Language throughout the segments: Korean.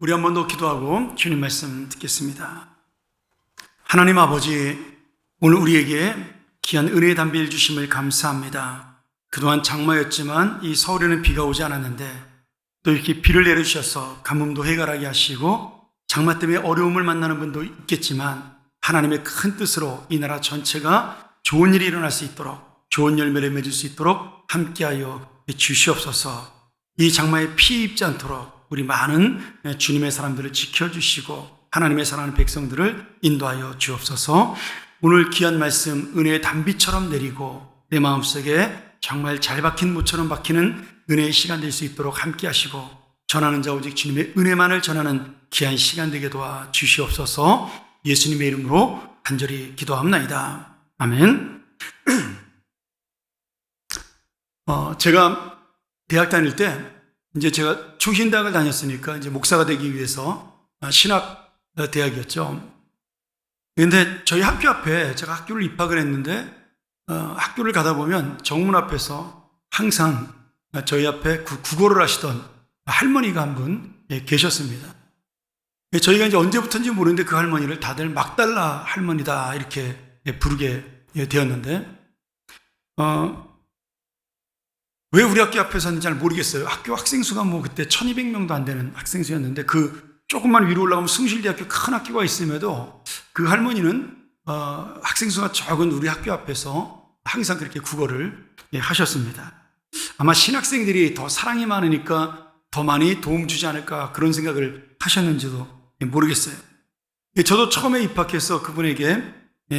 우리 한 번 더 기도하고 주님 말씀 듣겠습니다. 하나님 아버지, 오늘 우리에게 귀한 은혜의 담비를 주심을 감사합니다. 그동안 장마였지만 이 서울에는 비가 오지 않았는데 또 이렇게 비를 내려주셔서 가뭄도 해결하게 하시고 장마 때문에 어려움을 만나는 분도 있겠지만 하나님의 큰 뜻으로 이 나라 전체가 좋은 일이 일어날 수 있도록, 좋은 열매를 맺을 수 있도록 함께하여 주시옵소서. 이 장마에 피해 입지 않도록 우리 많은 주님의 사람들을 지켜주시고 하나님의 사랑하는 백성들을 인도하여 주옵소서. 오늘 귀한 말씀 은혜의 단비처럼 내리고 내 마음속에 정말 잘 박힌 무처럼 박히는 은혜의 시간 될 수 있도록 함께 하시고 전하는 자 오직 주님의 은혜만을 전하는 귀한 시간 되게 도와 주시옵소서. 예수님의 이름으로 간절히 기도합나이다. 아멘. 제가 대학 다닐 때 이제 제가 충신대학을 다녔으니까 이제 목사가 되기 위해서 신학 대학이었죠. 그런데 저희 학교 앞에 제가 학교를 입학을 했는데 학교를 가다 보면 정문 앞에서 항상 저희 앞에 국어를 하시던 할머니가 한 분 계셨습니다. 저희가 이제 언제부터인지 모르는데 그 할머니를 다들 막달라 할머니다 이렇게 부르게 되었는데 왜 우리 학교 앞에 섰는지 잘 모르겠어요. 학교 학생 수가 뭐 그때 1200명도 안 되는 학생 수였는데 그 조금만 위로 올라가면 숭실대학교 큰 학교가 있음에도 그 할머니는 학생 수가 적은 우리 학교 앞에서 항상 그렇게 국어를 하셨습니다. 아마 신학생들이 더 사랑이 많으니까 더 많이 도움 주지 않을까 그런 생각을 하셨는지도 모르겠어요. 저도 처음에 입학해서 그분에게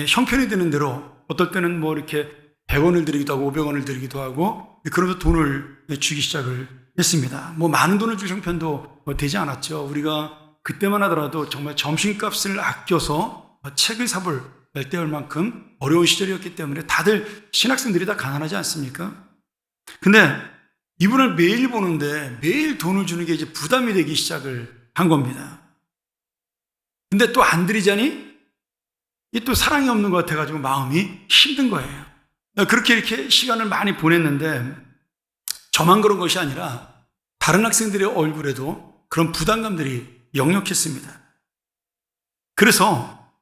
형편이 되는 대로 어떨 때는 뭐 이렇게 100원을 드리기도 하고 500원을 드리기도 하고 그러면서 돈을 주기 시작을 했습니다. 뭐 많은 돈을 줄 형편도 되지 않았죠. 우리가 그때만 하더라도 정말 점심값을 아껴서 책을 사볼 때울 만큼 어려운 시절이었기 때문에 다들 신학생들이 다 가난하지 않습니까? 근데 이분을 매일 보는데 매일 돈을 주는 게 이제 부담이 되기 시작을 한 겁니다. 근데 또 안 드리자니 또 사랑이 없는 것 같아가지고 마음이 힘든 거예요. 그렇게 이렇게 시간을 많이 보냈는데 저만 그런 것이 아니라 다른 학생들의 얼굴에도 그런 부담감들이 역력했습니다. 그래서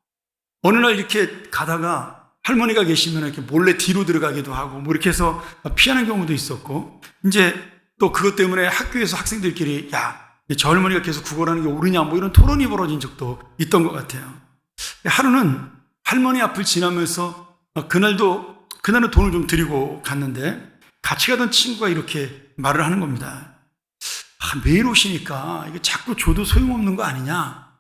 어느 날 이렇게 가다가 할머니가 계시면 이렇게 몰래 뒤로 들어가기도 하고 뭐 이렇게 해서 피하는 경우도 있었고 이제 또 그것 때문에 학교에서 학생들끼리 야, 저 할머니가 계속 국어라는 게 옳으냐 뭐 이런 토론이 벌어진 적도 있던 것 같아요. 하루는 할머니 앞을 지나면서 그날은 돈을 좀 드리고 갔는데 같이 가던 친구가 이렇게 말을 하는 겁니다. 매일 오시니까 이게 자꾸 줘도 소용없는 거 아니냐.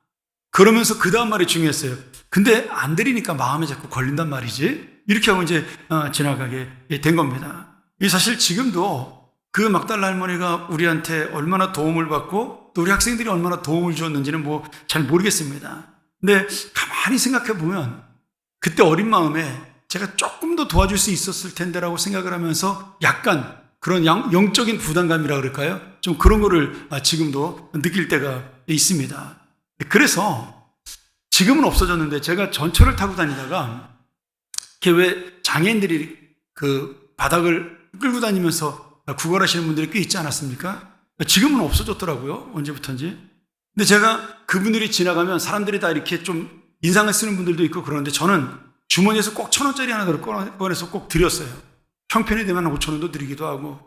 그러면서 그 다음 말이 중요했어요. 근데 안 드리니까 마음에 자꾸 걸린단 말이지. 이렇게 하고 이제 지나가게 된 겁니다. 사실 지금도 그 막달라 할머니가 우리한테 얼마나 도움을 받고 또 우리 학생들이 얼마나 도움을 주었는지는 뭐 잘 모르겠습니다. 근데 가만히 생각해 보면 그때 어린 마음에 제가 조금 더 도와줄 수 있었을 텐데라고 생각을 하면서 약간 그런 영적인 부담감이라 그럴까요? 좀 그런 거를 지금도 느낄 때가 있습니다. 그래서 지금은 없어졌는데 제가 전철을 타고 다니다가 이렇게 왜 장애인들이 그 바닥을 끌고 다니면서 구걸하시는 분들이 꽤 있지 않았습니까? 지금은 없어졌더라고요. 언제부턴지. 근데 제가 그분들이 지나가면 사람들이 다 이렇게 좀 인상을 쓰는 분들도 있고 그러는데 저는 주머니에서 꼭 1,000원짜리 하나를 꺼내서 꼭 드렸어요. 형편이 되면 5,000원도 드리기도 하고.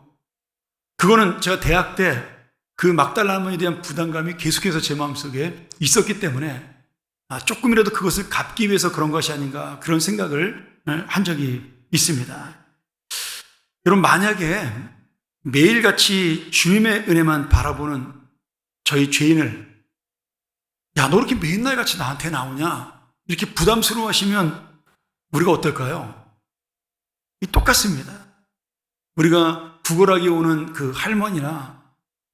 그거는 제가 대학 때 그 막달라 할머니에 대한 부담감이 계속해서 제 마음속에 있었기 때문에 조금이라도 그것을 갚기 위해서 그런 것이 아닌가 그런 생각을 한 적이 있습니다. 여러분, 만약에 매일같이 주님의 은혜만 바라보는 저희 죄인을 야, 너 이렇게 맨날 같이 나한테 나오냐 이렇게 부담스러워 하시면 우리가 어떨까요? 똑같습니다. 우리가 구걸하기 오는 그 할머니나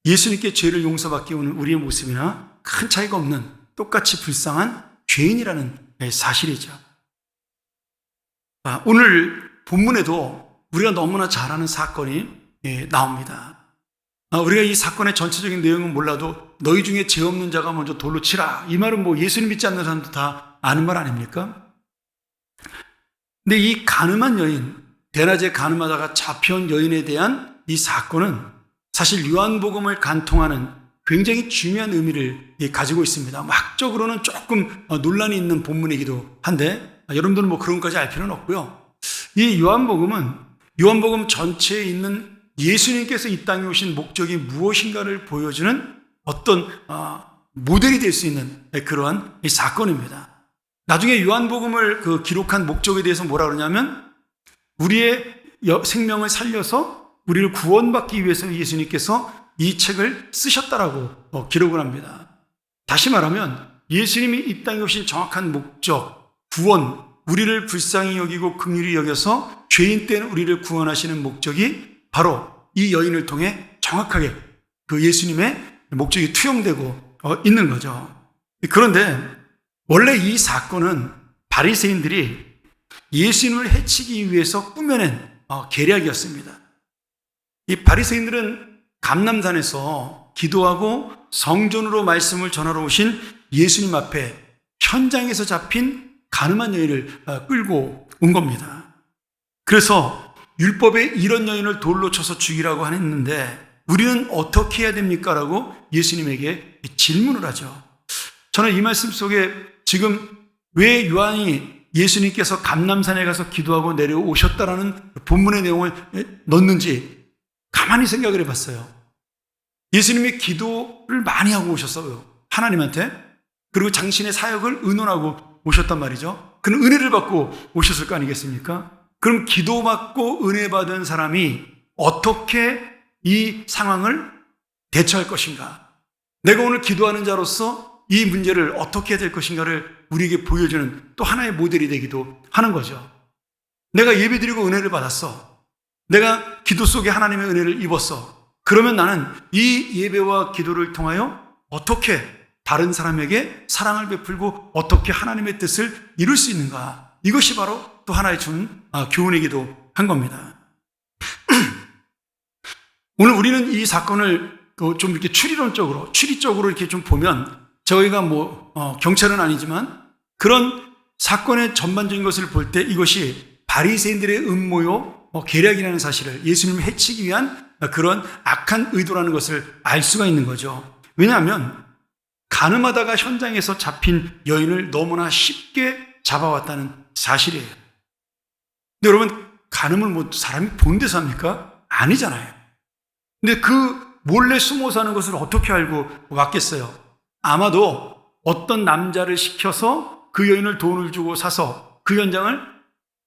예수님께 죄를 용서받기 오는 우리의 모습이나 큰 차이가 없는 똑같이 불쌍한 죄인이라는 사실이죠. 오늘 본문에도 우리가 너무나 잘 아는 사건이 나옵니다. 우리가 이 사건의 전체적인 내용은 몰라도 너희 중에 죄 없는 자가 먼저 돌로 치라. 이 말은 뭐 예수님 믿지 않는 사람도 다 아는 말 아닙니까? 근데 이 가늠한 여인, 대낮에 가늠하다가 잡혀온 여인에 대한 이 사건은 사실 요한복음을 간통하는 굉장히 중요한 의미를 가지고 있습니다. 학적으로는 조금 논란이 있는 본문이기도 한데 여러분들은 뭐 그런 것까지 알 필요는 없고요. 이 요한복음 전체에 있는 예수님께서 이 땅에 오신 목적이 무엇인가를 보여주는 어떤 모델이 될 수 있는 그러한 사건입니다. 나중에 요한복음을 기록한 목적에 대해서 뭐라 그러냐면 우리의 생명을 살려서 우리를 구원받기 위해서 예수님께서 이 책을 쓰셨다라고 기록을 합니다. 다시 말하면 예수님이 이 땅에 오신 정확한 목적, 구원, 우리를 불쌍히 여기고 긍휼히 여겨서 죄인 된 우리를 구원하시는 목적이 바로 이 여인을 통해 정확하게 그 예수님의 목적이 투영되고 있는 거죠. 그런데 원래 이 사건은 바리새인들이 예수님을 해치기 위해서 꾸며낸 계략이었습니다. 이 바리새인들은 감람산에서 기도하고 성전으로 말씀을 전하러 오신 예수님 앞에 현장에서 잡힌 가늠한 여인을 끌고 온 겁니다. 그래서 율법에 이런 여인을 돌로 쳐서 죽이라고 했는데 우리는 어떻게 해야 됩니까? 라고 예수님에게 질문을 하죠. 저는 이 말씀 속에 지금 왜 요한이 예수님께서 감람산에 가서 기도하고 내려오셨다라는 본문의 내용을 넣는지 가만히 생각을 해봤어요. 예수님이 기도를 많이 하고 오셨어요. 하나님한테. 그리고 당신의 사역을 의논하고 오셨단 말이죠. 그는 은혜를 받고 오셨을 거 아니겠습니까? 그럼 기도받고 은혜 받은 사람이 어떻게 이 상황을 대처할 것인가? 내가 오늘 기도하는 자로서 이 문제를 어떻게 해야 될 것인가를 우리에게 보여주는 또 하나의 모델이 되기도 하는 거죠. 내가 예배드리고 은혜를 받았어. 내가 기도 속에 하나님의 은혜를 입었어. 그러면 나는 이 예배와 기도를 통하여 어떻게 다른 사람에게 사랑을 베풀고 어떻게 하나님의 뜻을 이룰 수 있는가? 이것이 바로 또 하나의 주는 교훈이기도 한 겁니다. 오늘 우리는 이 사건을 좀 이렇게 추리적으로 이렇게 좀 보면 저희가 경찰은 아니지만 그런 사건의 전반적인 것을 볼 때 이것이 바리새인들의 음모요, 계략이라는 사실을 예수님을 해치기 위한 그런 악한 의도라는 것을 알 수가 있는 거죠. 왜냐하면 가늠하다가 현장에서 잡힌 여인을 너무나 쉽게 잡아왔다는 사실이에요. 근데 여러분, 가늠을 사람이 본 데서 합니까? 아니잖아요. 근데 그 몰래 숨어 사는 것을 어떻게 알고 왔겠어요? 아마도 어떤 남자를 시켜서 그 여인을 돈을 주고 사서 그 현장을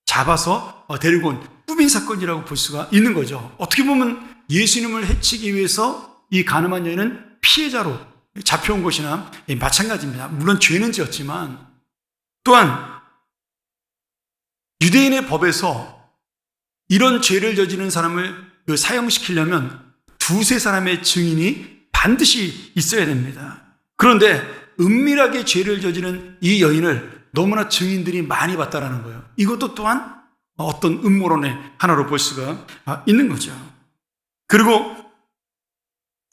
잡아서 데리고 온 꾸민 사건이라고 볼 수가 있는 거죠. 어떻게 보면 예수님을 해치기 위해서 이 가늠한 여인은 피해자로 잡혀온 것이나 마찬가지입니다. 물론 죄는 지었지만 또한 유대인의 법에서 이런 죄를 저지른 사람을 사형시키려면 두세 사람의 증인이 반드시 있어야 됩니다. 그런데 은밀하게 죄를 저지른 이 여인을 너무나 증인들이 많이 봤다라는 거예요. 이것도 또한 어떤 음모론의 하나로 볼 수가 있는 거죠. 그리고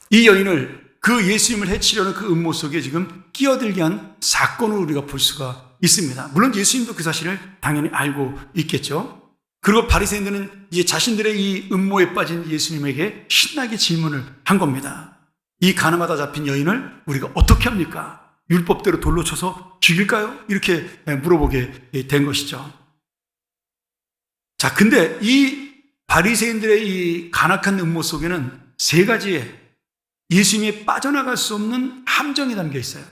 이 여인을 그 예수님을 해치려는 그 음모 속에 지금 끼어들게 한 사건으로 우리가 볼 수가 있습니다. 물론 예수님도 그 사실을 당연히 알고 있겠죠. 그리고 바리새인들은 이제 자신들의 이 음모에 빠진 예수님에게 신나게 질문을 한 겁니다. 이 가늠하다 잡힌 여인을 우리가 어떻게 합니까? 율법대로 돌로 쳐서 죽일까요? 이렇게 물어보게 된 것이죠. 자, 근데 이 바리새인들의 이 간악한 음모 속에는 세 가지의 예수님이 빠져나갈 수 없는 함정이 담겨 있어요.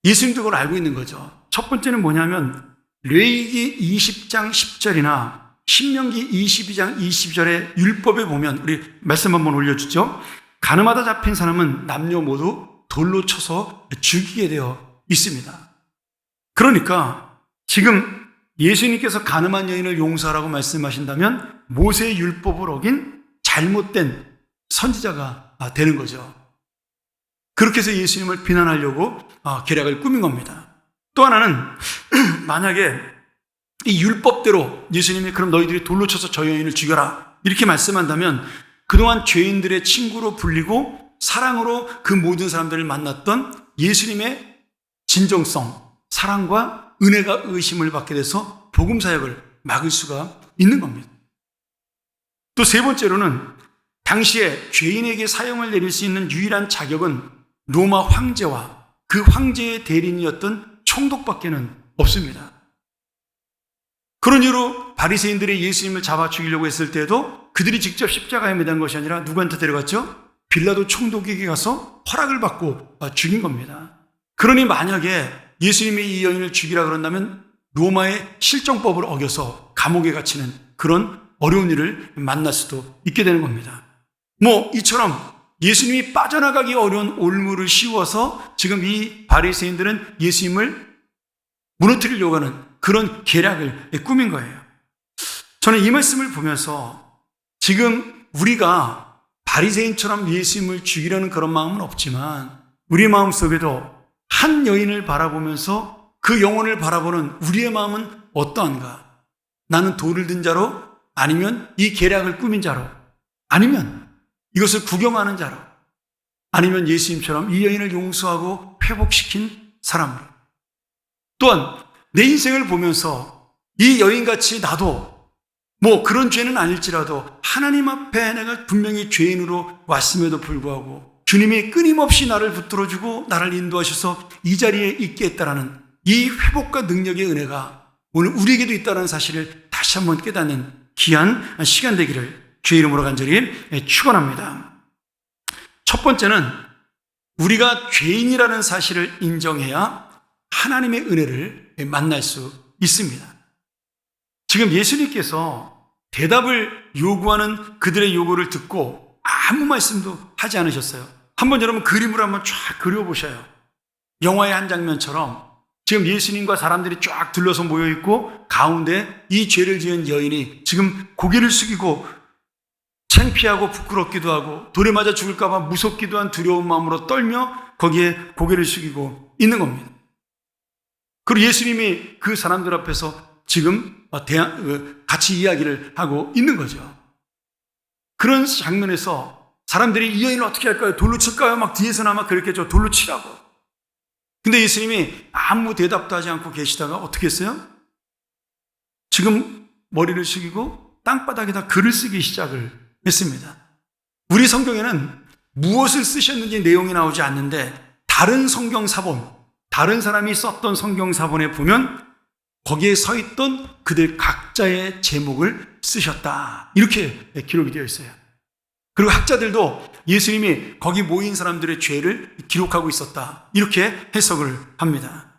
예수님도 그걸 알고 있는 거죠. 첫 번째는 뭐냐면 레위기 20장 10절이나 신명기 22장 20절의 율법에 보면 우리 말씀 한번 올려주죠. 가늠하다 잡힌 사람은 남녀 모두 돌로 쳐서 죽이게 되어 있습니다. 그러니까 지금 예수님께서 가늠한 여인을 용서하라고 말씀하신다면 모세의 율법을 어긴 잘못된 선지자가 되는 거죠. 그렇게 해서 예수님을 비난하려고 계략을 꾸민 겁니다. 또 하나는 만약에 이 율법대로 예수님이 그럼 너희들이 돌로 쳐서 저 여인을 죽여라 이렇게 말씀한다면 그동안 죄인들의 친구로 불리고 사랑으로 그 모든 사람들을 만났던 예수님의 진정성, 사랑과 은혜가 의심을 받게 돼서 복음 사역을 막을 수가 있는 겁니다. 또 세 번째로는 당시에 죄인에게 사형을 내릴 수 있는 유일한 자격은 로마 황제와 그 황제의 대리인이었던 총독밖에는 없습니다. 그런 이유로 바리새인들이 예수님을 잡아 죽이려고 했을 때도 그들이 직접 십자가에 매단 것이 아니라 누구한테 데려갔죠? 빌라도 총독에게 가서 허락을 받고 죽인 겁니다. 그러니 만약에 예수님이 이 여인을 죽이라 그런다면 로마의 실정법을 어겨서 감옥에 갇히는 그런 어려운 일을 만날 수도 있게 되는 겁니다. 이처럼 예수님이 빠져나가기 어려운 올무를 씌워서 지금 이 바리새인들은 예수님을 무너뜨리려고 하는 그런 계략을 꾸민 거예요. 저는 이 말씀을 보면서 지금 우리가 바리새인처럼 예수님을 죽이려는 그런 마음은 없지만 우리의 마음속에도 한 여인을 바라보면서 그 영혼을 바라보는 우리의 마음은 어떠한가? 나는 돌을 든 자로, 아니면 이 계략을 꾸민 자로, 아니면 이것을 구경하는 자로, 아니면 예수님처럼 이 여인을 용서하고 회복시킨 사람으로. 또한 내 인생을 보면서 이 여인같이 나도 그런 죄는 아닐지라도 하나님 앞에 내가 분명히 죄인으로 왔음에도 불구하고 주님이 끊임없이 나를 붙들어주고 나를 인도하셔서 이 자리에 있게 했다라는 이 회복과 능력의 은혜가 오늘 우리에게도 있다는 사실을 다시 한번 깨닫는 귀한 시간 되기를 주의 이름으로 간절히 축원합니다. 첫 번째는 우리가 죄인이라는 사실을 인정해야 하나님의 은혜를 만날 수 있습니다. 지금 예수님께서 대답을 요구하는 그들의 요구를 듣고 아무 말씀도 하지 않으셨어요. 한번 여러분 그림으로 한번 쫙 그려보셔요. 영화의 한 장면처럼 지금 예수님과 사람들이 쫙 둘러서 모여있고 가운데 이 죄를 지은 여인이 지금 고개를 숙이고 창피하고 부끄럽기도 하고 돌에 맞아 죽을까 봐 무섭기도 한 두려운 마음으로 떨며 거기에 고개를 숙이고 있는 겁니다. 그리고 예수님이 그 사람들 앞에서 지금 같이 이야기를 하고 있는 거죠. 그런 장면에서 사람들이 이 여인을 어떻게 할까요? 돌로 칠까요? 막 뒤에서나 막 그렇게 돌로 치라고. 근데 예수님이 아무 대답도 하지 않고 계시다가 어떻게 했어요? 지금 머리를 숙이고 땅바닥에다 글을 쓰기 시작을 했습니다. 우리 성경에는 무엇을 쓰셨는지 내용이 나오지 않는데 다른 성경 사본, 다른 사람이 썼던 성경 사본에 보면 거기에 서 있던 그들 각자의 제목을 쓰셨다. 이렇게 기록이 되어 있어요. 그리고 학자들도 예수님이 거기 모인 사람들의 죄를 기록하고 있었다. 이렇게 해석을 합니다.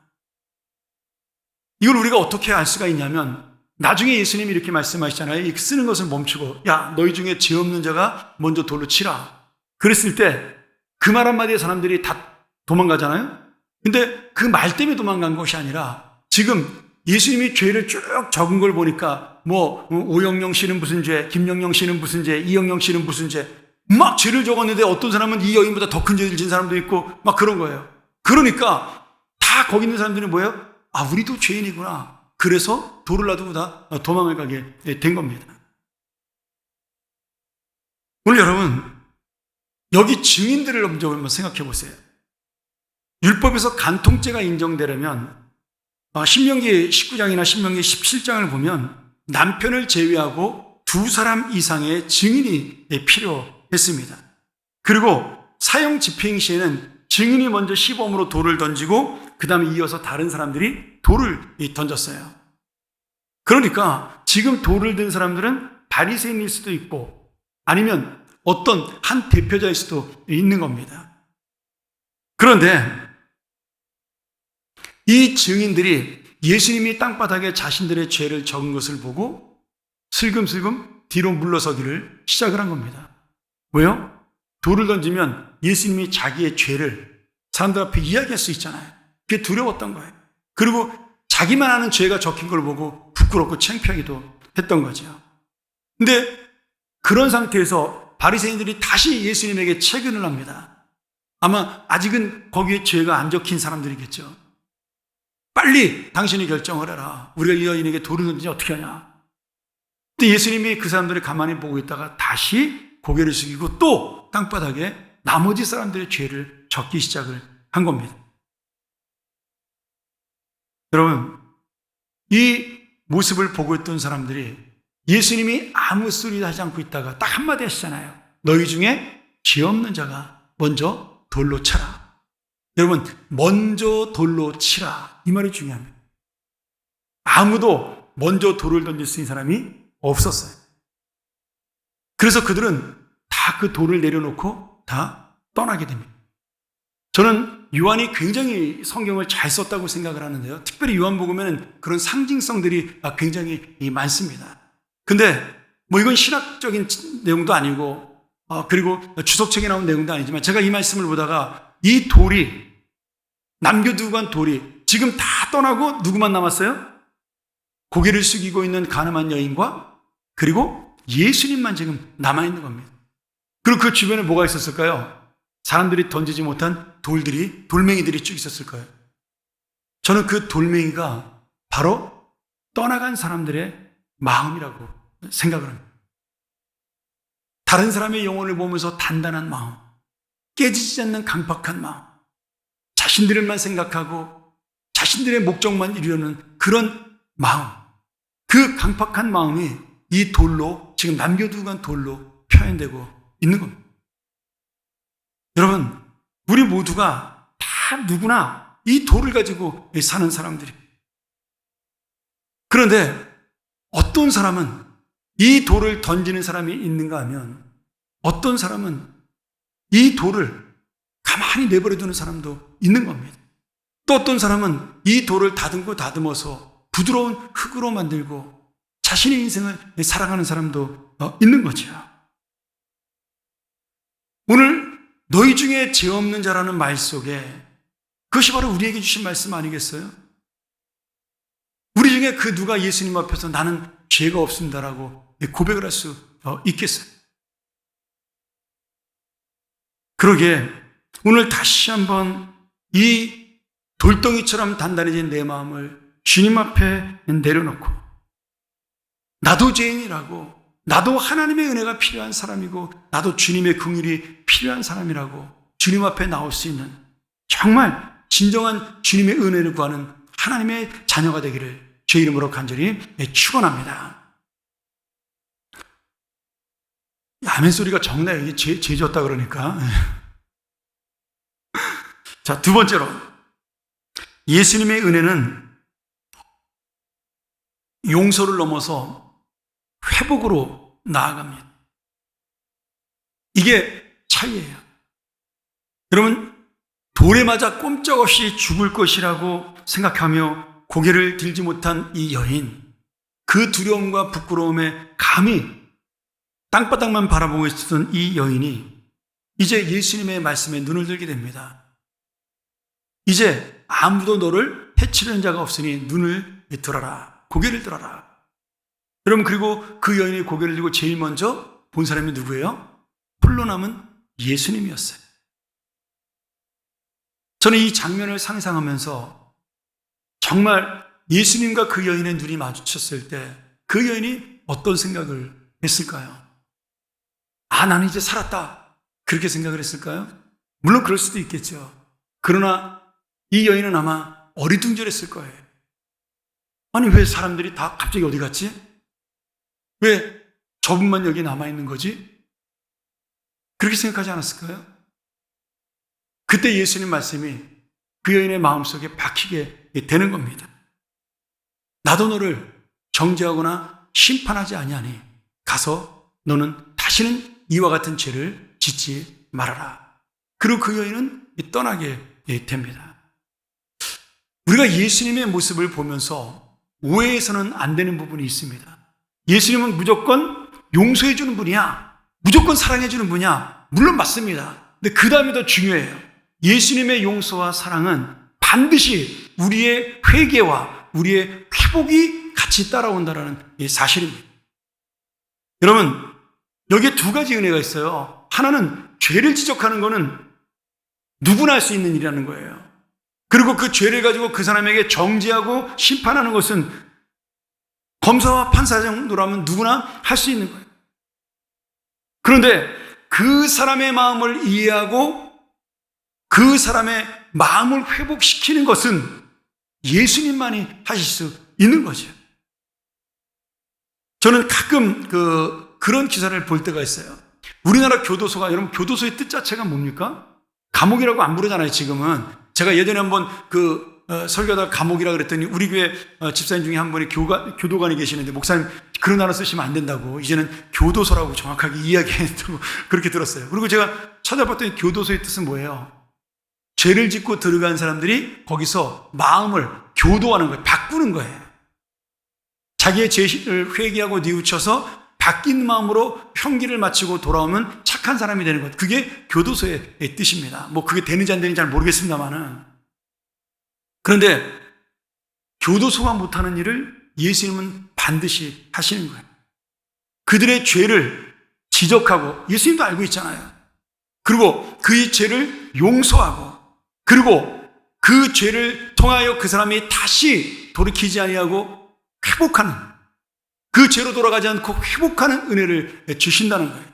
이걸 우리가 어떻게 알 수가 있냐면 나중에 예수님이 이렇게 말씀하시잖아요. 쓰는 것을 멈추고 야 너희 중에 죄 없는 자가 먼저 돌로 치라. 그랬을 때 그 말 한마디에 사람들이 다 도망가잖아요. 근데 그 말 때문에 도망간 것이 아니라 지금 예수님이 죄를 쭉 적은 걸 보니까 오영영 씨는 무슨 죄, 김영영 씨는 무슨 죄, 이영영 씨는 무슨 죄, 막 죄를 적었는데 어떤 사람은 이 여인보다 더 큰 죄를 진 사람도 있고 막 그런 거예요. 그러니까 다 거기 있는 사람들이 뭐예요? 아, 우리도 죄인이구나. 그래서 돌을 놔두고 다 도망을 가게 된 겁니다. 오늘 여러분 여기 증인들을 먼저 한번 생각해 보세요. 율법에서 간통죄가 인정되려면 신명기 19장이나 신명기 17장을 보면 남편을 제외하고 2사람 이상의 증인이 필요했습니다. 그리고 사형 집행 시에는 증인이 먼저 시범으로 돌을 던지고 그 다음에 이어서 다른 사람들이 돌을 던졌어요. 그러니까 지금 돌을 든 사람들은 바리새인일 수도 있고 아니면 어떤 한 대표자일 수도 있는 겁니다. 그런데 이 증인들이 예수님이 땅바닥에 자신들의 죄를 적은 것을 보고 슬금슬금 뒤로 물러서기를 시작을 한 겁니다. 왜요? 돌을 던지면 예수님이 자기의 죄를 사람들 앞에 이야기할 수 있잖아요. 그게 두려웠던 거예요. 그리고 자기만 아는 죄가 적힌 걸 보고 부끄럽고 창피하기도 했던 거죠. 근데 그런 상태에서 바리새인들이 다시 예수님에게 채근을 합니다. 아마 아직은 거기에 죄가 안 적힌 사람들이겠죠. 빨리 당신이 결정을 해라. 우리가 이 여인에게 돌을 던지지 어떻게 하냐. 근데 예수님이 그 사람들을 가만히 보고 있다가 다시 고개를 숙이고 또 땅바닥에 나머지 사람들의 죄를 적기 시작을 한 겁니다. 여러분, 이 모습을 보고 있던 사람들이 예수님이 아무 소리도 하지 않고 있다가 딱 한마디 하시잖아요. 너희 중에 죄 없는 자가 먼저 돌로 쳐라. 여러분, 먼저 돌로 치라. 이 말이 중요합니다. 아무도 먼저 돌을 던질 수 있는 사람이 없었어요. 그래서 그들은 다 그 돌을 내려놓고 다 떠나게 됩니다. 저는 요한이 굉장히 성경을 잘 썼다고 생각을 하는데요. 특별히 요한복음에는 그런 상징성들이 굉장히 많습니다. 근데 이건 신학적인 내용도 아니고 그리고 주석책에 나온 내용도 아니지만 제가 이 말씀을 보다가 이 돌이 남겨두고 간 돌이 지금 다 떠나고 누구만 남았어요? 고개를 숙이고 있는 가늠한 여인과 그리고 예수님만 지금 남아있는 겁니다. 그리고 그 주변에 뭐가 있었을까요? 사람들이 던지지 못한 돌멩이들이 쭉 있었을 거예요. 저는 그 돌멩이가 바로 떠나간 사람들의 마음이라고 생각을 합니다. 다른 사람의 영혼을 보면서 단단한 마음, 깨지지 않는 강팍한 마음, 자신들만 생각하고 자신들의 목적만 이루려는 그런 마음, 그 강팍한 마음이 이 돌로, 지금 남겨두고 간 돌로 표현되고 있는 겁니다. 여러분, 우리 모두가 다 누구나 이 돌을 가지고 사는 사람들이. 그런데 어떤 사람은 이 돌을 던지는 사람이 있는가 하면 어떤 사람은 이 돌을 가만히 내버려 두는 사람도 있는 겁니다. 또 어떤 사람은 이 돌을 다듬어서 부드러운 흙으로 만들고 자신의 인생을 살아가는 사람도 있는 거죠. 오늘 너희 중에 죄 없는 자라는 말 속에 그것이 바로 우리에게 주신 말씀 아니겠어요? 우리 중에 그 누가 예수님 앞에서 나는 죄가 없습니다라고 고백을 할 수 있겠어요? 그러게 오늘 다시 한번 이 돌덩이처럼 단단해진 내 마음을 주님 앞에 내려놓고 나도 죄인이라고, 나도 하나님의 은혜가 필요한 사람이고 나도 주님의 긍휼이 필요한 사람이라고 주님 앞에 나올 수 있는 정말 진정한 주님의 은혜를 구하는 하나님의 자녀가 되기를 제 이름으로 간절히 축원합니다. 아멘 소리가 적나요? 이게 죄 졌다 그러니까. 자, 두 번째로 예수님의 은혜는 용서를 넘어서 회복으로 나아갑니다. 이게 차이예요. 여러분, 돌에 맞아 꼼짝없이 죽을 것이라고 생각하며 고개를 들지 못한 이 여인, 그 두려움과 부끄러움에 감히 땅바닥만 바라보고 있었던 이 여인이 이제 예수님의 말씀에 눈을 들게 됩니다. 이제 아무도 너를 해치려는 자가 없으니 눈을 들어라, 고개를 들어라. 여러분, 그리고 그 여인이 고개를 들고 제일 먼저 본 사람이 누구예요? 홀로 남은 예수님이었어요. 저는 이 장면을 상상하면서 정말 예수님과 그 여인의 눈이 마주쳤을 때 그 여인이 어떤 생각을 했을까요? 아, 나는 이제 살았다, 그렇게 생각을 했을까요? 물론 그럴 수도 있겠죠. 그러나 이 여인은 아마 어리둥절했을 거예요. 아니, 왜 사람들이 다 갑자기 어디 갔지? 왜 저분만 여기 남아있는 거지? 그렇게 생각하지 않았을까요? 그때 예수님 말씀이 그 여인의 마음속에 박히게 되는 겁니다. 나도 너를 정죄하거나 심판하지 아니하니 가서 너는 다시는 이와 같은 죄를 짓지 말아라. 그리고 그 여인은 떠나게 됩니다. 우리가 예수님의 모습을 보면서 오해해서는 안 되는 부분이 있습니다. 예수님은 무조건 용서해 주는 분이야, 무조건 사랑해 주는 분이야. 물론 맞습니다. 근데 그 다음이 더 중요해요. 예수님의 용서와 사랑은 반드시 우리의 회개와 우리의 회복이 같이 따라온다는 사실입니다. 여러분, 여기에 두 가지 은혜가 있어요. 하나는 죄를 지적하는 것은 누구나 할 수 있는 일이라는 거예요. 그리고 그 죄를 가지고 그 사람에게 정죄하고 심판하는 것은 검사와 판사 정도라면 누구나 할 수 있는 거예요. 그런데 그 사람의 마음을 이해하고 그 사람의 마음을 회복시키는 것은 예수님만이 하실 수 있는 거죠. 저는 가끔 그런 기사를 볼 때가 있어요. 우리나라 교도소가, 여러분 교도소의 뜻 자체가 뭡니까? 감옥이라고 안 부르잖아요, 지금은. 제가 예전에 한번 설교하다가 감옥이라 그랬더니 우리 교회 집사님 중에 한 분이 교도관이 계시는데, 목사님 그런 단어 쓰시면 안 된다고, 이제는 교도소라고 정확하게 이야기했다고 그렇게 들었어요. 그리고 제가 찾아봤더니 교도소의 뜻은 뭐예요? 죄를 짓고 들어간 사람들이 거기서 마음을 교도하는 거예요. 바꾸는 거예요. 자기의 죄를 회개하고 뉘우쳐서 바뀐 마음으로 형기를 마치고 돌아오면 착한 사람이 되는 것. 그게 교도소의 뜻입니다. 뭐 그게 되는지 안 되는지 잘 모르겠습니다만은. 그런데 교도소가 못하는 일을 예수님은 반드시 하시는 거예요. 그들의 죄를 지적하고, 예수님도 알고 있잖아요. 그리고 그의 죄를 용서하고, 그리고 그 죄를 통하여 그 사람이 다시 돌이키지 아니하고 회복하는, 그 죄로 돌아가지 않고 회복하는 은혜를 주신다는 거예요.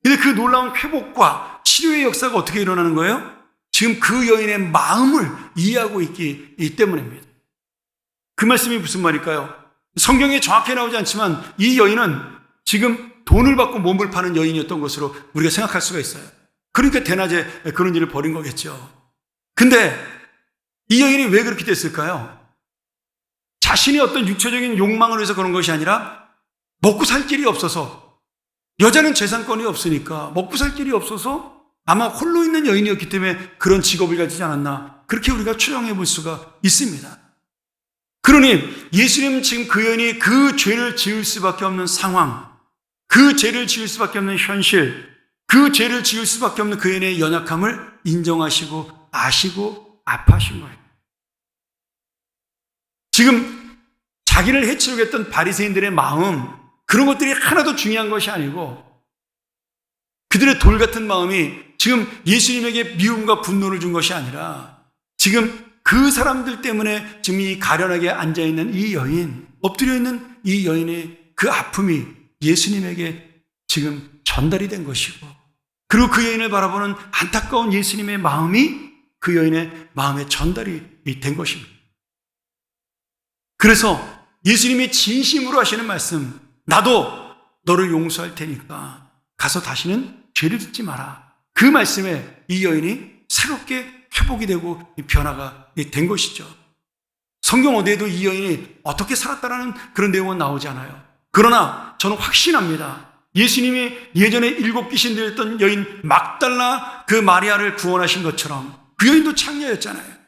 근데 그 놀라운 회복과 치료의 역사가 어떻게 일어나는 거예요? 지금 그 여인의 마음을 이해하고 있기 때문입니다. 그 말씀이 무슨 말일까요? 성경에 정확히 나오지 않지만 이 여인은 지금 돈을 받고 몸을 파는 여인이었던 것으로 우리가 생각할 수가 있어요. 그러니까 대낮에 그런 일을 벌인 거겠죠. 근데 이 여인이 왜 그렇게 됐을까요? 자신이 어떤 육체적인 욕망을 위해서 그런 것이 아니라 먹고 살 길이 없어서, 여자는 재산권이 없으니까 먹고 살 길이 없어서 아마 홀로 있는 여인이었기 때문에 그런 직업을 가지지 않았나, 그렇게 우리가 추정해 볼 수가 있습니다. 그러니 예수님은 지금 그 여인이 그 죄를 지을 수밖에 없는 상황, 그 죄를 지을 수밖에 없는 현실, 그 죄를 지을 수밖에 없는 그 여인의 연약함을 인정하시고 아시고 아파하신 거예요. 지금 자기를 해치려고 했던 바리새인들의 마음, 그런 것들이 하나도 중요한 것이 아니고, 그들의 돌 같은 마음이 지금 예수님에게 미움과 분노를 준 것이 아니라, 지금 그 사람들 때문에 지금 이 가련하게 앉아있는 이 여인, 엎드려 있는 이 여인의 그 아픔이 예수님에게 지금 전달이 된 것이고, 그리고 그 여인을 바라보는 안타까운 예수님의 마음이 그 여인의 마음에 전달이 된 것입니다. 그래서 예수님이 진심으로 하시는 말씀, 나도 너를 용서할 테니까 가서 다시는 죄를 짓지 마라. 그 말씀에 이 여인이 새롭게 회복이 되고 변화가 된 것이죠. 성경 어디에도 이 여인이 어떻게 살았다라는 그런 내용은 나오지 않아요. 그러나 저는 확신합니다. 예수님이 예전에 7 귀신 들렸던 여인 막달라 그 마리아를 구원하신 것처럼 그 여인도 창녀였잖아요.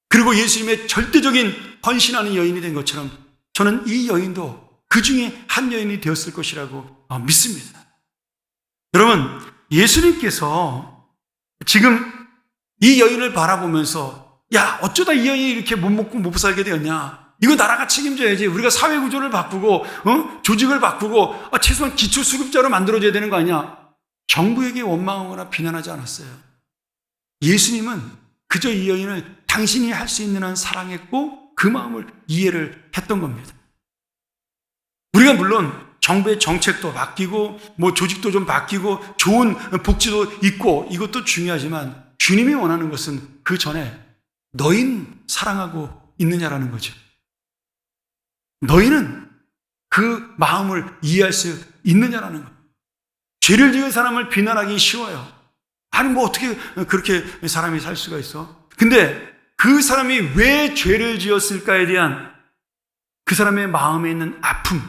그리고 예수님의 절대적인 헌신하는 여인이 된 것처럼 저는 이 여인도 그 중에 한 여인이 되었을 것이라고 믿습니다. 여러분, 예수님께서 지금 이 여인을 바라보면서, 야, 어쩌다 이 여인이 이렇게 못 먹고 못 살게 되었냐? 이거 나라가 책임져야지. 우리가 사회 구조를 바꾸고, 조직을 바꾸고, 최소한 기초수급자로 만들어줘야 되는 거 아니야? 정부에게 원망하거나 비난하지 않았어요. 예수님은 그저 이 여인을 당신이 할 수 있는 한 사랑했고 그 마음을 이해를 했던 겁니다. 우리가 물론 정부의 정책도 바뀌고 뭐 조직도 좀 바뀌고 좋은 복지도 있고 이것도 중요하지만, 주님이 원하는 것은 그 전에 너희는 사랑하고 있느냐라는 거죠. 너희는 그 마음을 이해할 수 있느냐라는 거예요. 죄를 지은 사람을 비난하기 쉬워요. 아니 뭐 어떻게 그렇게 사람이 살 수가 있어? 근데 그 사람이 왜 죄를 지었을까에 대한 그 사람의 마음에 있는 아픔,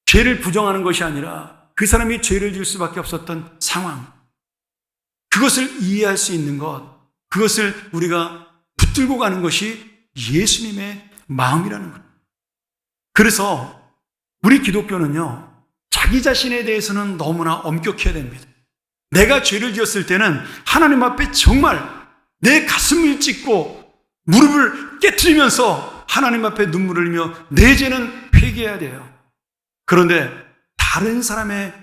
죄를 부정하는 것이 아니라 그 사람이 죄를 지을 수밖에 없었던 상황, 그것을 이해할 수 있는 것, 그것을 우리가 붙들고 가는 것이 예수님의 마음이라는 것. 그래서 우리 기독교는요, 자기 자신에 대해서는 너무나 엄격해야 됩니다. 내가 죄를 지었을 때는 하나님 앞에 정말 내 가슴을 찢고 무릎을 깨트리면서 하나님 앞에 눈물을 흘리며 내 죄는 회개해야 돼요. 그런데 다른 사람의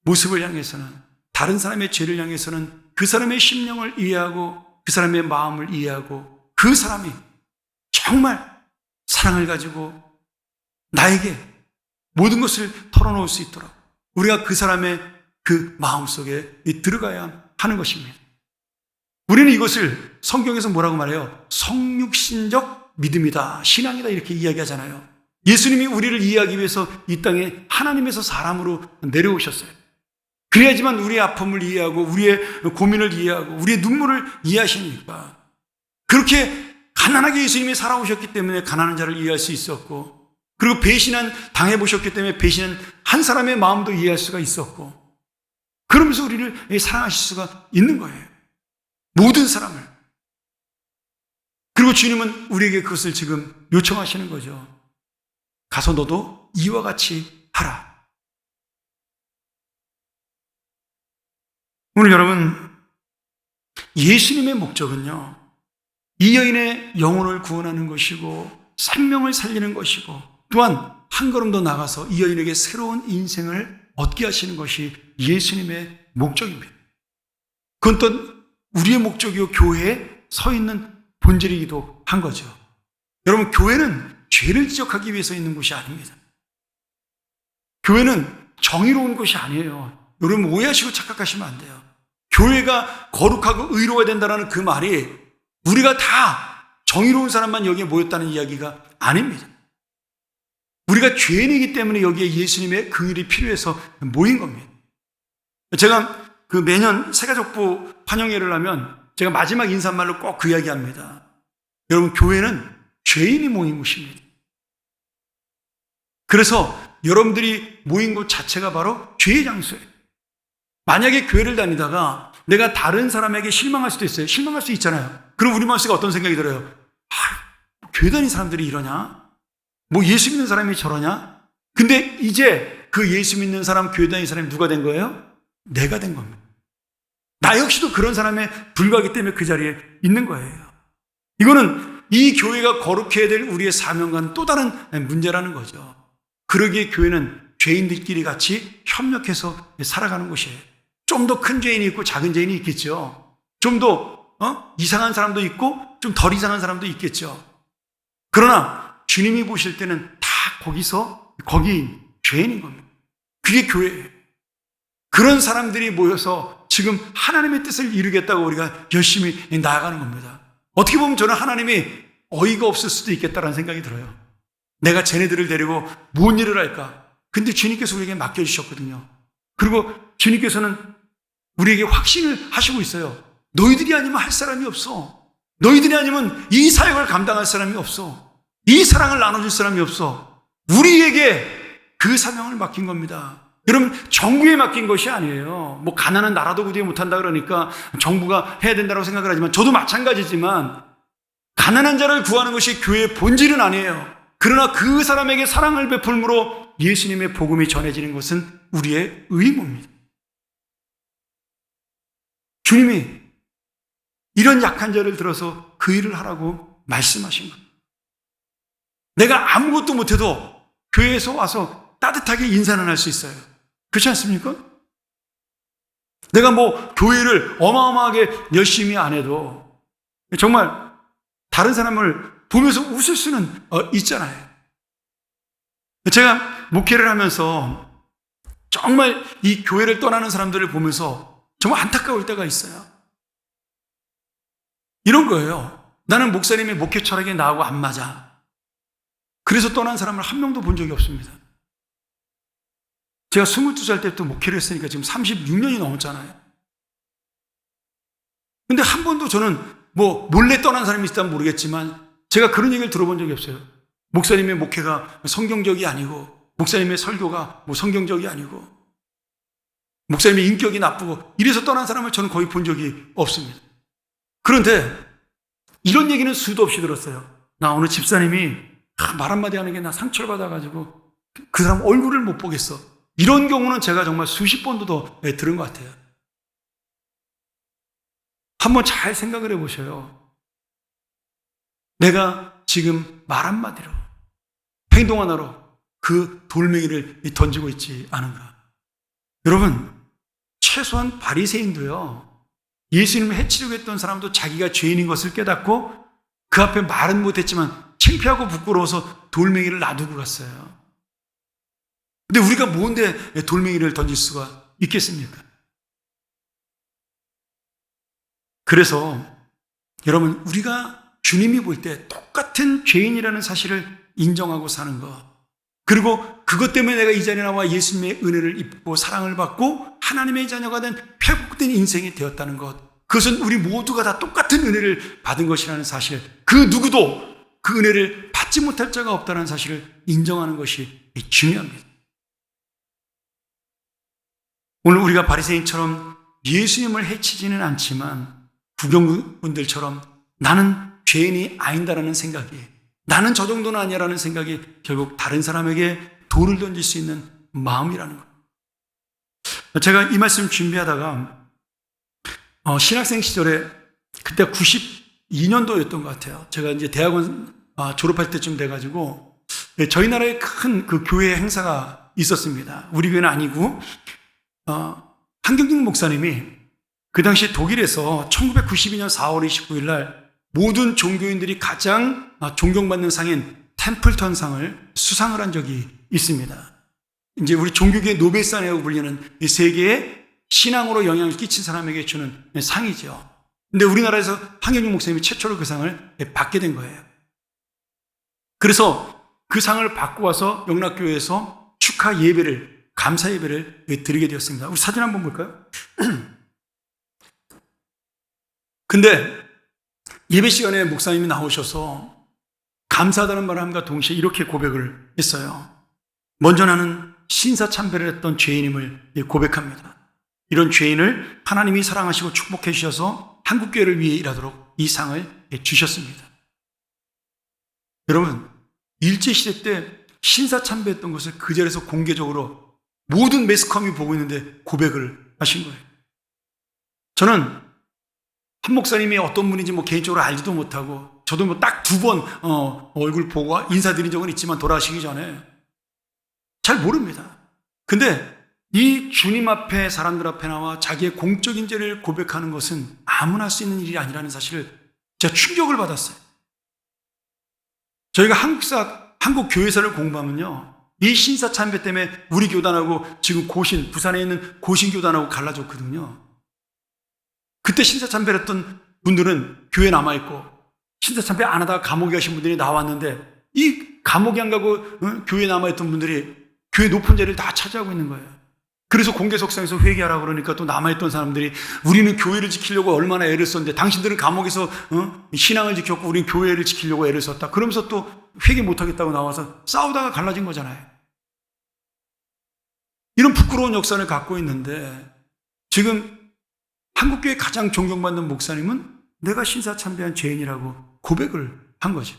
모습을 향해서는, 다른 사람의 죄를 향해서는 그 사람의 심령을 이해하고 그 사람의 마음을 이해하고 그 사람이 정말 사랑을 가지고 나에게 모든 것을 털어놓을 수 있도록 우리가 그 사람의 그 마음속에 들어가야 하는 것입니다. 우리는 이것을 성경에서 뭐라고 말해요? 성육신적 믿음이다, 신앙이다, 이렇게 이야기하잖아요. 예수님이 우리를 이해하기 위해서 이 땅에 하나님에서 사람으로 내려오셨어요. 그래야지만 우리의 아픔을 이해하고 우리의 고민을 이해하고 우리의 눈물을 이해하시니까. 그렇게 가난하게 예수님이 살아오셨기 때문에 가난한 자를 이해할 수 있었고, 그리고 배신한 당해보셨기 때문에 배신한 한 사람의 마음도 이해할 수가 있었고, 그러면서 우리를 사랑하실 수가 있는 거예요. 모든 사람을. 그리고 주님은 우리에게 그것을 지금 요청하시는 거죠. 가서 너도 이와 같이 하라. 오늘 여러분, 예수님의 목적은요, 이 여인의 영혼을 구원하는 것이고 생명을 살리는 것이고, 또한 한 걸음 더 나가서 이 여인에게 새로운 인생을 얻게 하시는 것이 예수님의 목적입니다. 그건 또 우리의 목적이요, 교회에 서 있는 본질이기도 한 거죠. 여러분, 교회는 죄를 지적하기 위해서 있는 곳이 아닙니다. 교회는 정의로운 곳이 아니에요. 여러분, 오해하시고 착각하시면 안 돼요. 교회가 거룩하고 의로워야 된다는 그 말이 우리가 다 정의로운 사람만 여기에 모였다는 이야기가 아닙니다. 우리가 죄인이기 때문에 여기에 예수님의 긍휼이 필요해서 모인 겁니다. 제가 그 매년 새가족부 환영회를 하면 제가 마지막 인사말로 꼭 그 이야기 합니다. 여러분, 교회는 죄인이 모인 곳입니다. 그래서 여러분들이 모인 곳 자체가 바로 죄의 장소예요. 만약에 교회를 다니다가 내가 다른 사람에게 실망할 수도 있어요. 실망할 수 있잖아요. 그럼 우리 마음속에 어떤 생각이 들어요? 교회 다니는 사람들이 이러냐? 뭐 예수 믿는 사람이 저러냐? 근데 이제 그 예수 믿는 사람, 교회 다니는 사람이 누가 된 거예요? 내가 된 겁니다. 나 역시도 그런 사람에 불과하기 때문에 그 자리에 있는 거예요. 이거는 이 교회가 거룩해야 될 우리의 사명과는 또 다른 문제라는 거죠. 그러기에 교회는 죄인들끼리 같이 협력해서 살아가는 곳이에요. 좀 더 큰 죄인이 있고 작은 죄인이 있겠죠. 좀 더 이상한 사람도 있고 좀 덜 이상한 사람도 있겠죠. 그러나 주님이 보실 때는 다 거기 죄인인 겁니다. 그게 교회예요. 그런 사람들이 모여서 지금 하나님의 뜻을 이루겠다고 우리가 열심히 나아가는 겁니다. 어떻게 보면 저는 하나님이 어이가 없을 수도 있겠다라는 생각이 들어요. 내가 쟤네들을 데리고 뭔 일을 할까? 근데 주님께서 우리에게 맡겨주셨거든요. 그리고 주님께서는 우리에게 확신을 하시고 있어요. 너희들이 아니면 할 사람이 없어. 너희들이 아니면 이 사역을 감당할 사람이 없어. 이 사랑을 나눠줄 사람이 없어. 우리에게 그 사명을 맡긴 겁니다. 여러분, 정부에 맡긴 것이 아니에요. 뭐 가난한 나라도 구제 못한다 그러니까 정부가 해야 된다고 생각을 하지만, 저도 마찬가지지만 가난한 자를 구하는 것이 교회의 본질은 아니에요. 그러나 그 사람에게 사랑을 베풀므로 예수님의 복음이 전해지는 것은 우리의 의무입니다. 주님이 이런 약한 자를 들어서 그 일을 하라고 말씀하신 겁니다. 내가 아무것도 못해도 교회에서 와서 따뜻하게 인사는 할 수 있어요. 그렇지 않습니까? 내가 뭐 교회를 어마어마하게 열심히 안 해도 정말 다른 사람을 보면서 웃을 수는 있잖아요. 제가 목회를 하면서 정말 이 교회를 떠나는 사람들을 보면서 정말 안타까울 때가 있어요. 이런 거예요. 나는 목사님의 목회 철학이 나하고 안 맞아. 그래서 떠난 사람을 한 명도 본 적이 없습니다. 제가 22살 때부터 목회를 했으니까 지금 36년이 넘었잖아요. 근데 한 번도 저는 뭐 몰래 떠난 사람이 있다면 모르겠지만 제가 그런 얘기를 들어본 적이 없어요. 목사님의 목회가 성경적이 아니고, 목사님의 설교가 뭐 성경적이 아니고, 목사님의 인격이 나쁘고, 이래서 떠난 사람을 저는 거의 본 적이 없습니다. 그런데 이런 얘기는 수도 없이 들었어요. 나 오늘 집사님이 말 한마디 하는 게 나 상처를 받아가지고 그 사람 얼굴을 못 보겠어. 이런 경우는 제가 정말 수십 번도 더 들은 것 같아요. 한번 잘 생각을 해보셔요. 내가 지금 말 한마디로, 행동 하나로 그 돌멩이를 던지고 있지 않은가. 여러분, 최소한 바리새인도요, 예수님을 해치려고 했던 사람도 자기가 죄인인 것을 깨닫고 그 앞에 말은 못했지만 창피하고 부끄러워서 돌멩이를 놔두고 갔어요. 근데 우리가 뭔데 돌멩이를 던질 수가 있겠습니까? 그래서 여러분, 우리가 주님이 볼 때 똑같은 죄인이라는 사실을 인정하고 사는 것, 그리고 그것 때문에 내가 이 자리에 나와 예수님의 은혜를 입고 사랑을 받고 하나님의 자녀가 된 회복된 인생이 되었다는 것, 그것은 우리 모두가 다 똑같은 은혜를 받은 것이라는 사실, 그 누구도 그 은혜를 받지 못할 자가 없다는 사실을 인정하는 것이 중요합니다. 오늘 우리가 바리새인처럼 예수님을 해치지는 않지만 구경꾼들처럼 나는 죄인이 아닌다라는 생각이, 나는 저 정도는 아니라는 생각이 결국 다른 사람에게 돌을 던질 수 있는 마음이라는 것. 제가 이 말씀 준비하다가 신학생 시절에 그때 92년도였던 것 같아요. 제가 이제 대학원 졸업할 때쯤 돼가지고 저희 나라에 큰 그 교회 행사가 있었습니다. 우리 교회는 아니고 한경직 목사님이 그 당시 독일에서 1992년 4월 29일 날 모든 종교인들이 가장 존경받는 상인 템플턴상을 수상을 한 적이 있습니다. 이제 우리 종교계의 노벨상이라고 불리는 세계의 신앙으로 영향을 끼친 사람에게 주는 상이죠. 근데 우리나라에서 한경직 목사님이 최초로 그 상을 받게 된 거예요. 그래서 그 상을 받고 와서 영락교회에서 축하 예배를, 감사 예배를 드리게 되었습니다. 우리 사진 한번 볼까요? 근데 예배 시간에 목사님이 나오셔서 감사하다는 말을 함과 동시에 이렇게 고백을 했어요. 먼저 나는 신사참배를 했던 죄인임을 고백합니다. 이런 죄인을 하나님이 사랑하시고 축복해 주셔서 한국교회를 위해 일하도록 이 상을 주셨습니다. 여러분, 일제시대 때 신사참배했던 것을 그 자리에서 공개적으로 모든 매스컴이 보고 있는데 고백을 하신 거예요. 저는 한 목사님이 어떤 분인지 개인적으로 알지도 못하고, 저도 딱 2번 얼굴 보고 인사드린 적은 있지만 돌아가시기 전에 잘 모릅니다. 근데 이 주님 앞에, 사람들 앞에 나와 자기의 공적인 죄를 고백하는 것은 아무나 할 수 있는 일이 아니라는 사실을 제가 충격을 받았어요. 저희가 한국 교회사를 공부하면요, 이 신사참배 때문에 우리 교단하고 지금 부산에 있는 고신교단하고 갈라졌거든요. 그때 신사참배를 했던 분들은 교회에 남아있고, 신사참배 안 하다가 감옥에 가신 분들이 나왔는데, 이 감옥에 안 가고 교회에 남아있던 분들이 교회 높은 자리를 다 차지하고 있는 거예요. 그래서 공개석상에서 회개하라고 그러니까 또 남아있던 사람들이 우리는 교회를 지키려고 얼마나 애를 썼는데 당신들은 감옥에서 신앙을 지켰고 우리는 교회를 지키려고 애를 썼다. 그러면서 또 회개 못하겠다고 나와서 싸우다가 갈라진 거잖아요. 이런 부끄러운 역사를 갖고 있는데 지금 한국교회 가장 존경받는 목사님은 내가 신사참배한 죄인이라고 고백을 한 거죠.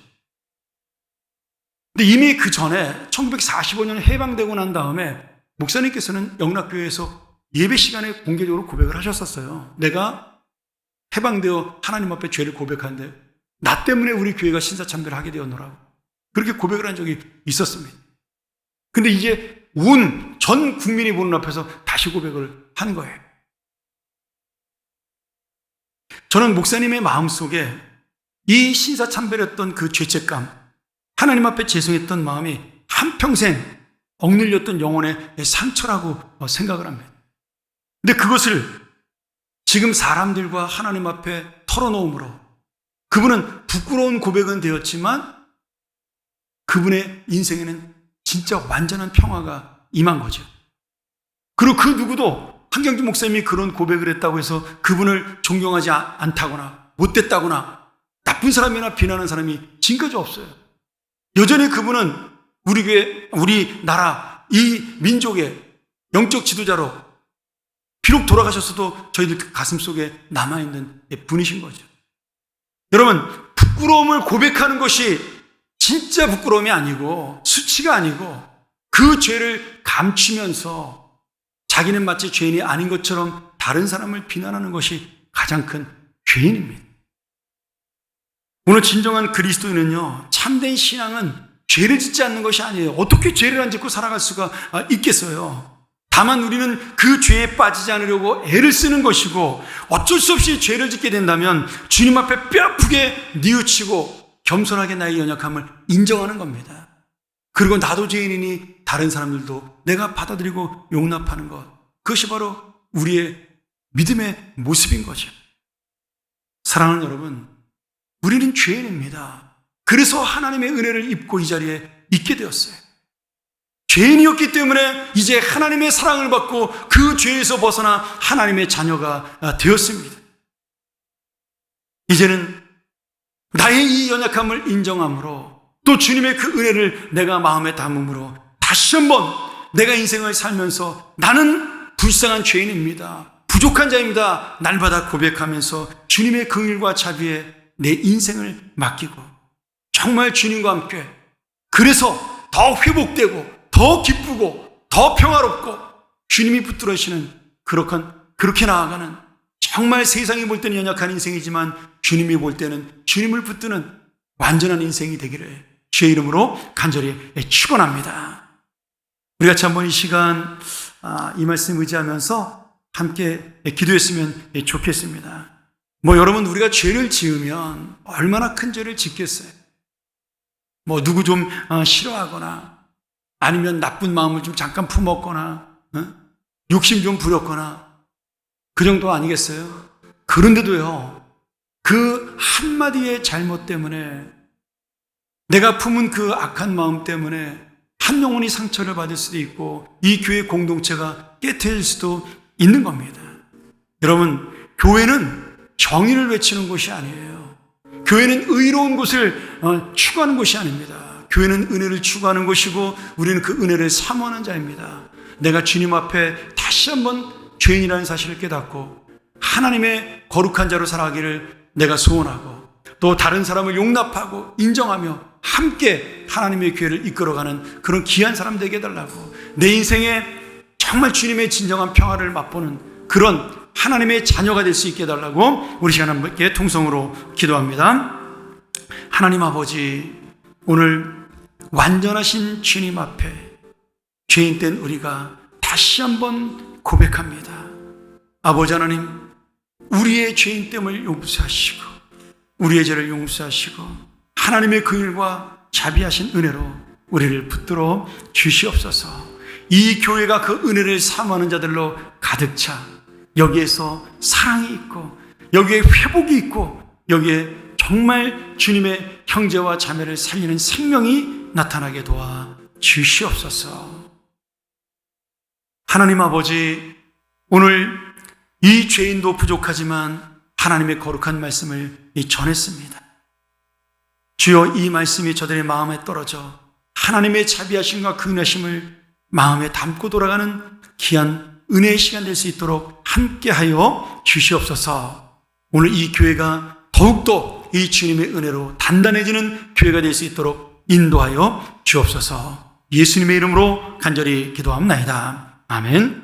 근데 이미 그 전에 1945년 해방되고 난 다음에 목사님께서는 영락교회에서 예배 시간에 공개적으로 고백을 하셨었어요. 내가 해방되어 하나님 앞에 죄를 고백하는데 나 때문에 우리 교회가 신사참배를 하게 되었노라고 그렇게 고백을 한 적이 있었습니다. 근데 이제 온 전 국민이 보는 앞에서 다시 고백을 하는 거예요. 저는 목사님의 마음속에 이 신사참배를 했던 그 죄책감, 하나님 앞에 죄송했던 마음이 한평생 억눌렸던 영혼의 상처라고 생각을 합니다. 근데 그것을 지금 사람들과 하나님 앞에 털어놓음으로 그분은 부끄러운 고백은 되었지만 그분의 인생에는 진짜 완전한 평화가 임한 거죠. 그리고 그 누구도 한경직 목사님이 그런 고백을 했다고 해서 그분을 존경하지 않다거나 못됐다거나 나쁜 사람이나 비난하는 사람이 지금까지 없어요. 여전히 그분은 우리 교회, 우리 나라, 이 민족의 영적 지도자로 비록 돌아가셨어도 저희들 가슴 속에 남아있는 분이신 거죠. 여러분, 부끄러움을 고백하는 것이 진짜 부끄러움이 아니고 수치가 아니고 그 죄를 감추면서 자기는 마치 죄인이 아닌 것처럼 다른 사람을 비난하는 것이 가장 큰 죄인입니다. 오늘 진정한 그리스도인은요, 참된 신앙은 죄를 짓지 않는 것이 아니에요. 어떻게 죄를 안 짓고 살아갈 수가 있겠어요? 다만 우리는 그 죄에 빠지지 않으려고 애를 쓰는 것이고 어쩔 수 없이 죄를 짓게 된다면 주님 앞에 뼈아프게 뉘우치고 겸손하게 나의 연약함을 인정하는 겁니다. 그리고 나도 죄인이니 다른 사람들도 내가 받아들이고 용납하는 것, 그것이 바로 우리의 믿음의 모습인 거죠. 사랑하는 여러분, 우리는 죄인입니다. 그래서 하나님의 은혜를 입고 이 자리에 있게 되었어요. 죄인이었기 때문에 이제 하나님의 사랑을 받고 그 죄에서 벗어나 하나님의 자녀가 되었습니다. 이제는 나의 이 연약함을 인정함으로 또 주님의 그 은혜를 내가 마음에 담음으로 다시 한번 내가 인생을 살면서 나는 불쌍한 죄인입니다. 부족한 자입니다. 날마다 고백하면서 주님의 긍휼과 자비에 내 인생을 맡기고 정말 주님과 함께 그래서 더 회복되고 더 기쁘고 더 평화롭고 주님이 붙들으시는 그렇게 나아가는 정말 세상이 볼 때는 연약한 인생이지만 주님이 볼 때는 주님을 붙드는 완전한 인생이 되기를 주의 이름으로 간절히 축원합니다. 우리 같이 한번 이 시간 이 말씀 의지하면서 함께 기도했으면 좋겠습니다. 여러분 우리가 죄를 지으면 얼마나 큰 죄를 짓겠어요. 누구 좀 싫어하거나 아니면 나쁜 마음을 좀 잠깐 품었거나 욕심 좀 부렸거나 그 정도 아니겠어요? 그런데도요, 그 한마디의 잘못 때문에 내가 품은 그 악한 마음 때문에 한 영혼이 상처를 받을 수도 있고 이 교회 공동체가 깨트릴 수도 있는 겁니다. 여러분, 교회는 정의를 외치는 곳이 아니에요. 교회는 의로운 곳을 추구하는 곳이 아닙니다. 교회는 은혜를 추구하는 곳이고 우리는 그 은혜를 사모하는 자입니다. 내가 주님 앞에 다시 한번 죄인이라는 사실을 깨닫고 하나님의 거룩한 자로 살아가기를 내가 소원하고 또 다른 사람을 용납하고 인정하며 함께 하나님의 교회를 이끌어가는 그런 귀한 사람 되게 해달라고, 내 인생에 정말 주님의 진정한 평화를 맛보는 그런 하나님의 자녀가 될 수 있게 해달라고 우리 시간 함께 통성으로 기도합니다. 하나님 아버지, 오늘 완전하신 주님 앞에 죄인된 우리가 다시 한번 고백합니다. 아버지 하나님, 우리의 죄인됨을 용서하시고 우리의 죄를 용서하시고 하나님의 긍휼과 자비하신 은혜로 우리를 붙들어 주시옵소서. 이 교회가 그 은혜를 사모하는 자들로 가득 차 여기에서 사랑이 있고 여기에 회복이 있고 여기에 정말 주님의 형제와 자매를 살리는 생명이 나타나게 도와 주시옵소서. 하나님 아버지, 오늘 이 죄인도 부족하지만 하나님의 거룩한 말씀을 전했습니다. 주여, 이 말씀이 저들의 마음에 떨어져 하나님의 자비하심과 긍휼하심을 마음에 담고 돌아가는 귀한 은혜의 시간 될 수 있도록 함께하여 주시옵소서. 오늘 이 교회가 더욱더 이 주님의 은혜로 단단해지는 교회가 될 수 있도록 인도하여 주옵소서. 예수님의 이름으로 간절히 기도합니다. 아멘.